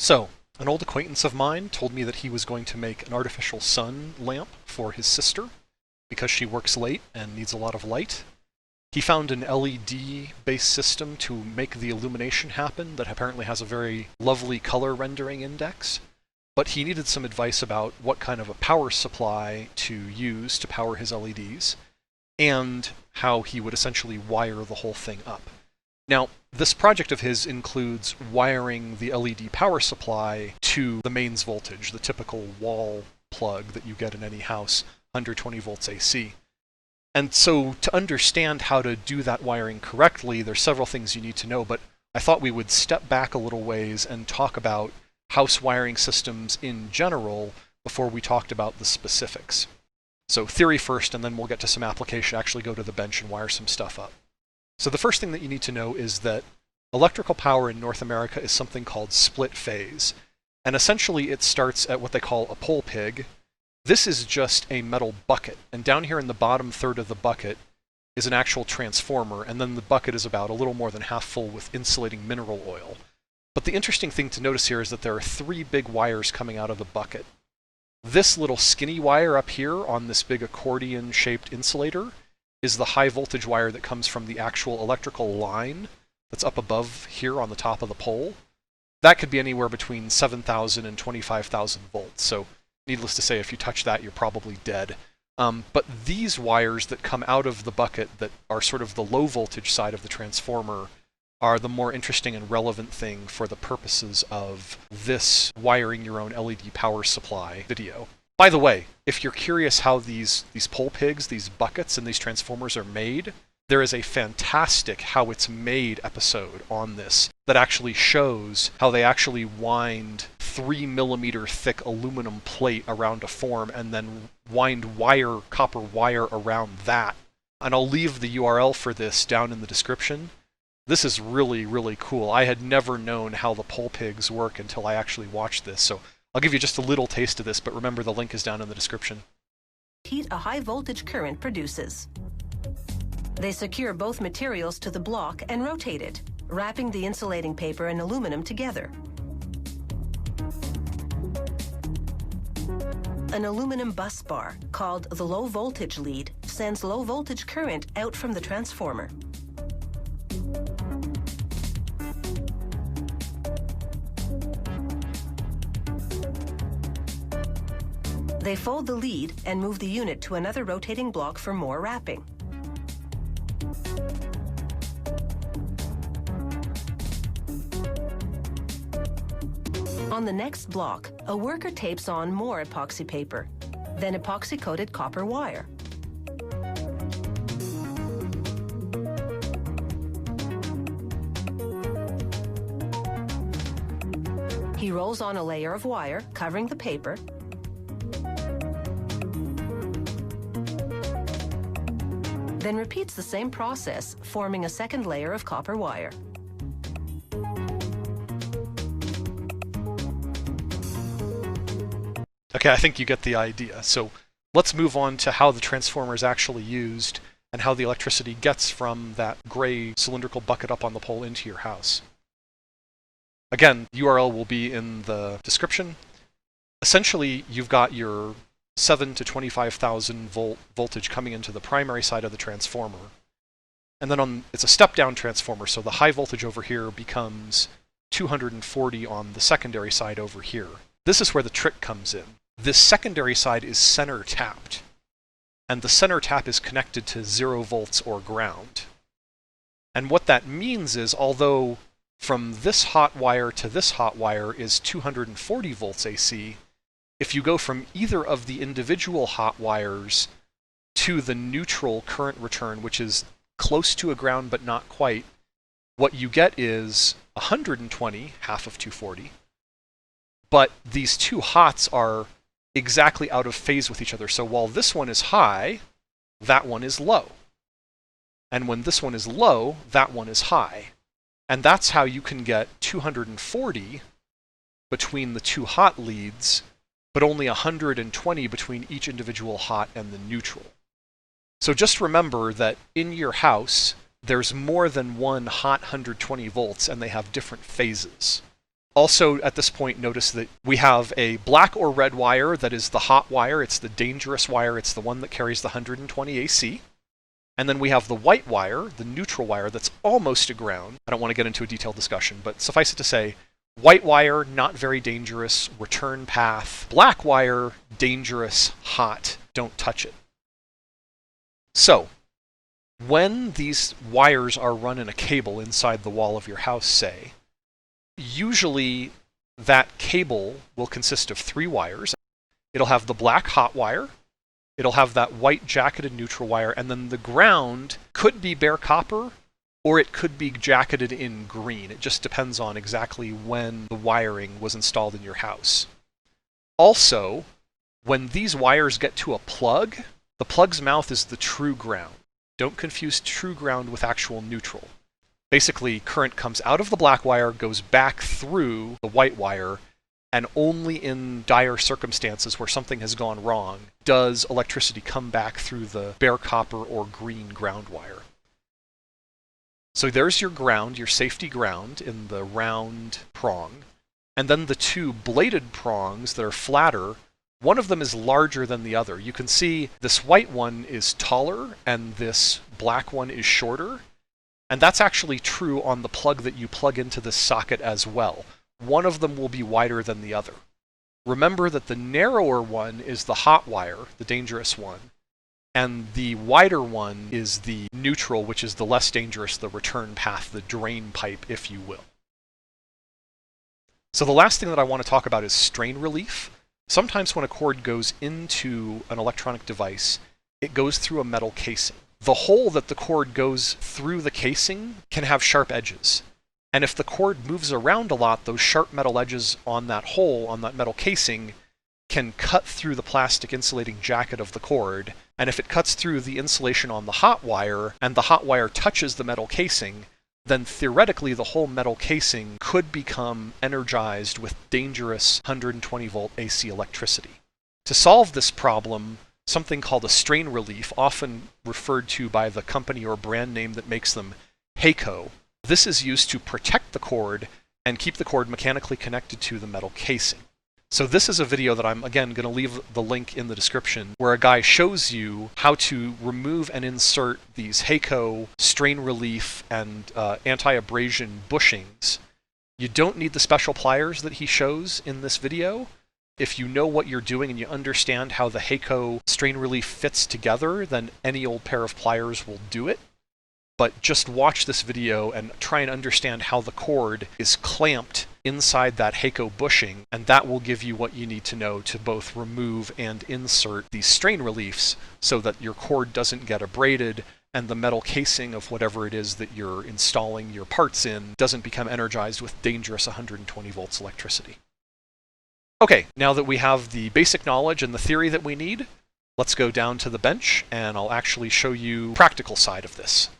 So, an old acquaintance of mine told me that he was going to make an artificial sun lamp for his sister because she works late and needs a lot of light. He found an LED-based system to make the illumination happen that apparently has a very lovely color rendering index, but he needed some advice about what kind of a power supply to use to power his LEDs, and how he would essentially wire the whole thing up. Now, this project of his includes wiring the LED power supply to the mains voltage, the typical wall plug that you get in any house, 120 volts AC. And so to understand how to do that wiring correctly, there's several things you need to know, but I thought we would step back a little ways and talk about house wiring systems in general before we talked about the specifics. So theory first, and then we'll get to some application, actually go to the bench and wire some stuff up. So the first thing that you need to know is that electrical power in North America is something called split phase. And essentially it starts at what they call a pole pig. This is just a metal bucket. And down here in the bottom third of the bucket is an actual transformer. And then the bucket is about a little more than half full with insulating mineral oil. But the interesting thing to notice here is that there are three big wires coming out of the bucket. This little skinny wire up here on this big accordion-shaped insulator is the high voltage wire that comes from the actual electrical line that's up above here on the top of the pole. That could be anywhere between 7,000 and 25,000 volts. So needless to say, if you touch that, you're probably dead. But these wires that come out of the bucket that are sort of the low voltage side of the transformer are the more interesting and relevant thing for the purposes of this wiring your own LED power supply video. By the way, if you're curious how these pole pigs, these buckets, and these transformers are made, there is a fantastic how it's made episode on this that actually shows how they actually wind 3mm thick aluminum plate around a form and then wind copper wire around that. And I'll leave the URL for this down in the description. This is really, really cool. I had never known how the pole pigs work until I actually watched this, so I'll give you just a little taste of this, but remember the link is down in the description. Heat a high voltage current produces. They secure both materials to the block and rotate it, wrapping the insulating paper and aluminum together. An aluminum bus bar, called the low voltage lead, sends low voltage current out from the transformer. They fold the lead and move the unit to another rotating block for more wrapping. On the next block, a worker tapes on more epoxy paper, then epoxy-coated copper wire. He rolls on a layer of wire, covering the paper, then repeats the same process, forming a second layer of copper wire. Okay, I think you get the idea. So let's move on to how the transformer is actually used and how the electricity gets from that gray cylindrical bucket up on the pole into your house. Again, the URL will be in the description. Essentially, you've got your 7 to 25,000 volt voltage coming into the primary side of the transformer. And then it's a step-down transformer, so the high voltage over here becomes 240 on the secondary side over here. This is where the trick comes in. This secondary side is center tapped, and the center tap is connected to 0 volts or ground. And what that means is, although from this hot wire to this hot wire is 240 volts AC, if you go from either of the individual hot wires to the neutral current return, which is close to a ground but not quite, what you get is 120, half of 240. But these two hots are exactly out of phase with each other. So while this one is high, that one is low. And when this one is low, that one is high. And that's how you can get 240 between the two hot leads, but only 120 between each individual hot and the neutral. So just remember that in your house, there's more than one hot 120 volts, and they have different phases. Also, at this point, notice that we have a black or red wire that is the hot wire. It's the dangerous wire. It's the one that carries the 120 AC. And then we have the white wire, the neutral wire, that's almost to ground. I don't want to get into a detailed discussion, but suffice it to say, white wire, not very dangerous, return path. Black wire, dangerous, hot, don't touch it. So, when these wires are run in a cable inside the wall of your house, say, usually that cable will consist of 3 wires. It'll have the black hot wire, it'll have that white jacketed neutral wire, and then the ground could be bare copper, or it could be jacketed in green. It just depends on exactly when the wiring was installed in your house. Also, when these wires get to a plug, the plug's mouth is the true ground. Don't confuse true ground with actual neutral. Basically, current comes out of the black wire, goes back through the white wire, and only in dire circumstances where something has gone wrong does electricity come back through the bare copper or green ground wire. So there's your ground, your safety ground in the round prong, and then the 2 bladed prongs that are flatter. One of them is larger than the other. You can see this white one is taller and this black one is shorter. And that's actually true on the plug that you plug into this socket as well. One of them will be wider than the other. Remember that the narrower one is the hot wire, the dangerous one, and the wider one is the neutral, which is the less dangerous, the return path, the drain pipe, if you will. So the last thing that I want to talk about is strain relief. Sometimes when a cord goes into an electronic device, it goes through a metal casing. The hole that the cord goes through the casing can have sharp edges. And if the cord moves around a lot, those sharp metal edges on that hole, on that metal casing, can cut through the plastic insulating jacket of the cord. And if it cuts through the insulation on the hot wire, and the hot wire touches the metal casing, then theoretically the whole metal casing could become energized with dangerous 120 volt AC electricity. To solve this problem, something called a strain relief, often referred to by the company or brand name that makes them, HACO. This is used to protect the cord and keep the cord mechanically connected to the metal casing. So this is a video that I'm, again, going to leave the link in the description, where a guy shows you how to remove and insert these HACO strain relief and anti-abrasion bushings. You don't need the special pliers that he shows in this video. If you know what you're doing and you understand how the HACO strain relief fits together, then any old pair of pliers will do it. But just watch this video and try and understand how the cord is clamped inside that HACO bushing, and that will give you what you need to know to both remove and insert these strain reliefs so that your cord doesn't get abraded and the metal casing of whatever it is that you're installing your parts in doesn't become energized with dangerous 120 volts electricity. Okay, now that we have the basic knowledge and the theory that we need, let's go down to the bench and I'll actually show you the practical side of this.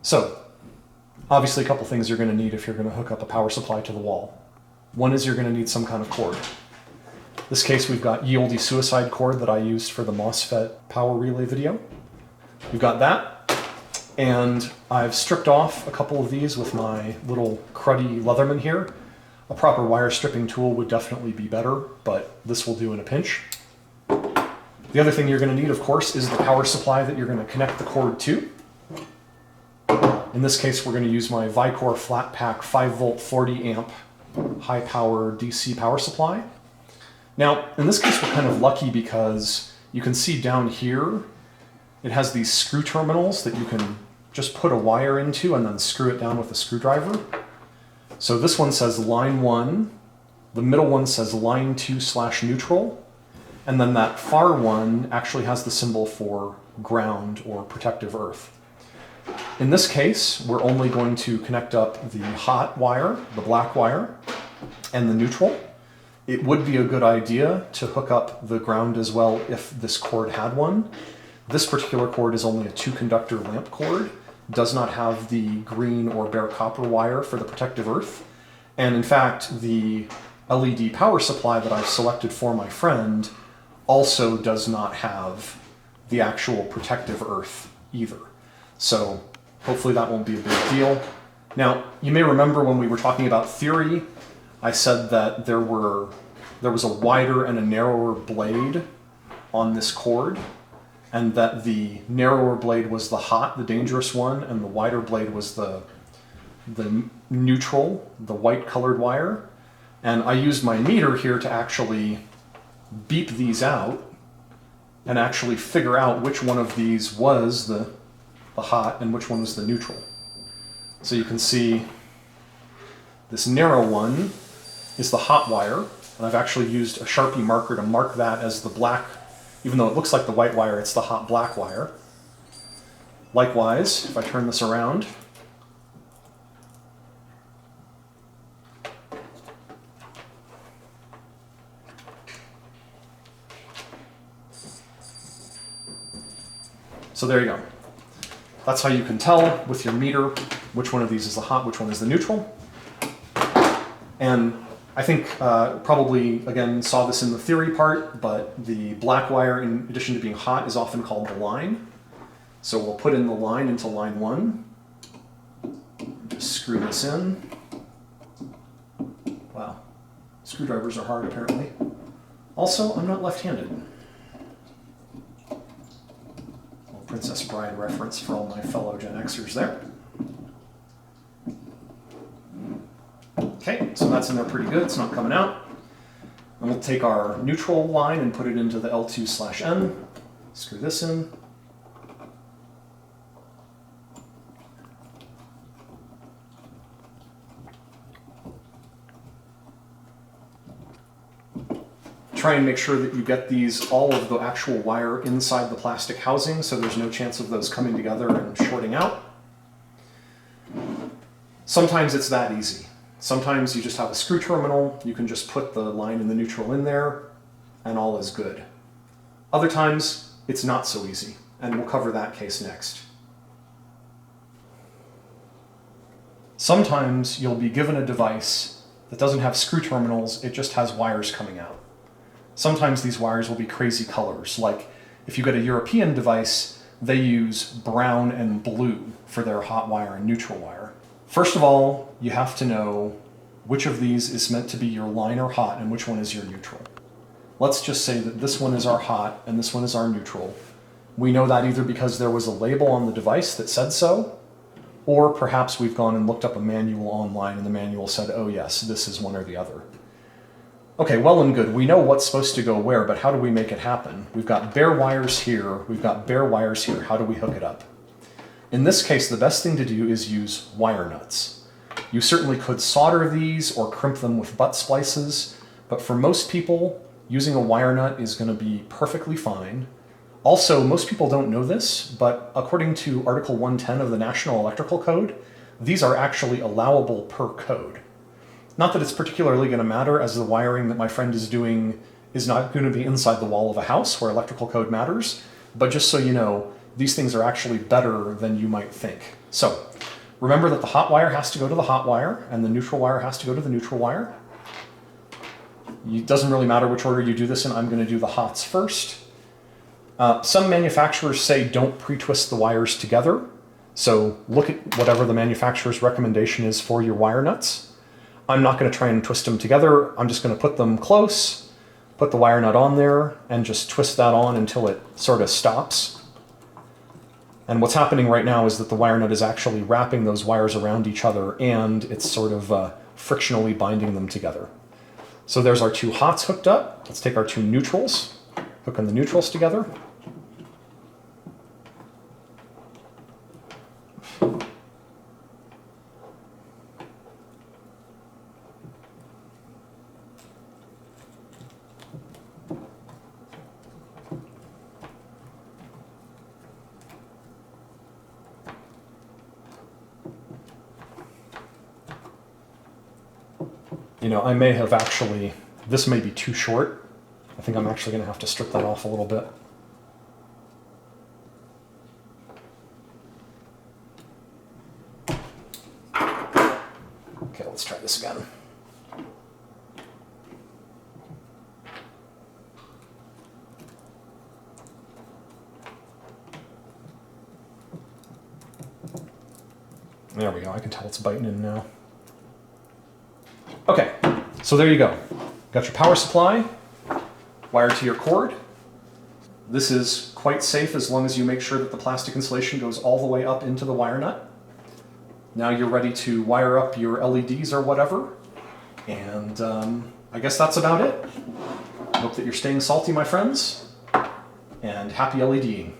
So, obviously a couple things you're going to need if you're going to hook up a power supply to the wall. One is you're going to need some kind of cord. In this case we've got Ye Olde Suicide cord that I used for the MOSFET power relay video. We've got that, and I've stripped off a couple of these with my little cruddy Leatherman here. A proper wire stripping tool would definitely be better, but this will do in a pinch. The other thing you're going to need, of course, is the power supply that you're going to connect the cord to. In this case, we're going to use my Vicor Flat Pack 5 volt 40 amp high power DC power supply. Now, in this case, we're kind of lucky because you can see down here, it has these screw terminals that you can just put a wire into and then screw it down with a screwdriver. So this one says line 1, the middle one says line 2/neutral, and then that far one actually has the symbol for ground or protective earth. In this case, we're only going to connect up the hot wire, the black wire, and the neutral. It would be a good idea to hook up the ground as well if this cord had one. This particular cord is only a 2-conductor lamp cord, does not have the green or bare copper wire for the protective earth. And in fact, the LED power supply that I've selected for my friend also does not have the actual protective earth either. So hopefully that won't be a big deal. Now, you may remember when we were talking about theory, I said that there was a wider and a narrower blade on this cord, and that the narrower blade was the hot, the dangerous one, and the wider blade was the neutral, the white colored wire. And I used my meter here to actually beep these out and actually figure out which one of these was the hot and which one was the neutral. So you can see this narrow one is the hot wire, and I've actually used a Sharpie marker to mark that as the black. Even though it looks like the white wire, it's the hot black wire. Likewise, if I turn this around, so there you go. That's how you can tell with your meter which one of these is the hot, which one is the neutral. And I think probably, again, saw this in the theory part, but the black wire, in addition to being hot, is often called the line. So we'll put in the line into line 1. Just screw this in. Wow. Screwdrivers are hard, apparently. Also, I'm not left-handed. Princess Bride reference for all my fellow Gen Xers there. Okay, so that's in there pretty good. It's not coming out. And we'll take our neutral line and put it into the L2/N. Screw this in. Try and make sure that you get all of the actual wire inside the plastic housing so there's no chance of those coming together and shorting out. Sometimes it's that easy. Sometimes you just have a screw terminal, you can just put the line and the neutral in there, and all is good. Other times, it's not so easy, and we'll cover that case next. Sometimes you'll be given a device that doesn't have screw terminals, it just has wires coming out. Sometimes these wires will be crazy colors, like if you get a European device, they use brown and blue for their hot wire and neutral wire. First of all, you have to know which of these is meant to be your line or hot and which one is your neutral. Let's just say that this one is our hot and this one is our neutral. We know that either because there was a label on the device that said so, or perhaps we've gone and looked up a manual online and the manual said, oh yes, this is one or the other. Okay, well and good. We know what's supposed to go where, but how do we make it happen? We've got bare wires here, we've got bare wires here. How do we hook it up? In this case, the best thing to do is use wire nuts. You certainly could solder these or crimp them with butt splices, but for most people, using a wire nut is going to be perfectly fine. Also, most people don't know this, but according to Article 110 of the National Electrical Code, these are actually allowable per code. Not that it's particularly going to matter, as the wiring that my friend is doing is not going to be inside the wall of a house where electrical code matters, but just so you know, these things are actually better than you might think. So, remember that the hot wire has to go to the hot wire, and the neutral wire has to go to the neutral wire. It doesn't really matter which order you do this in. I'm going to do the hots first. Some manufacturers say don't pre-twist the wires together, so look at whatever the manufacturer's recommendation is for your wire nuts. I'm not going to try and twist them together. I'm just going to put them close, put the wire nut on there, and just twist that on until it sort of stops. And what's happening right now is that the wire nut is actually wrapping those wires around each other, and it's sort of frictionally binding them together. So there's our two hots hooked up. Let's take our two neutrals, hooking the neutrals together. You know, I may have actually, this may be too short. I think I'm actually going to have to strip that off a little bit. Okay, let's try this again. There we go. I can tell it's biting in now. Okay, so there you go. Got your power supply wired to your cord. This is quite safe as long as you make sure that the plastic insulation goes all the way up into the wire nut. Now you're ready to wire up your LEDs or whatever. And I guess that's about it. I hope that you're staying salty, my friends, and happy LEDing.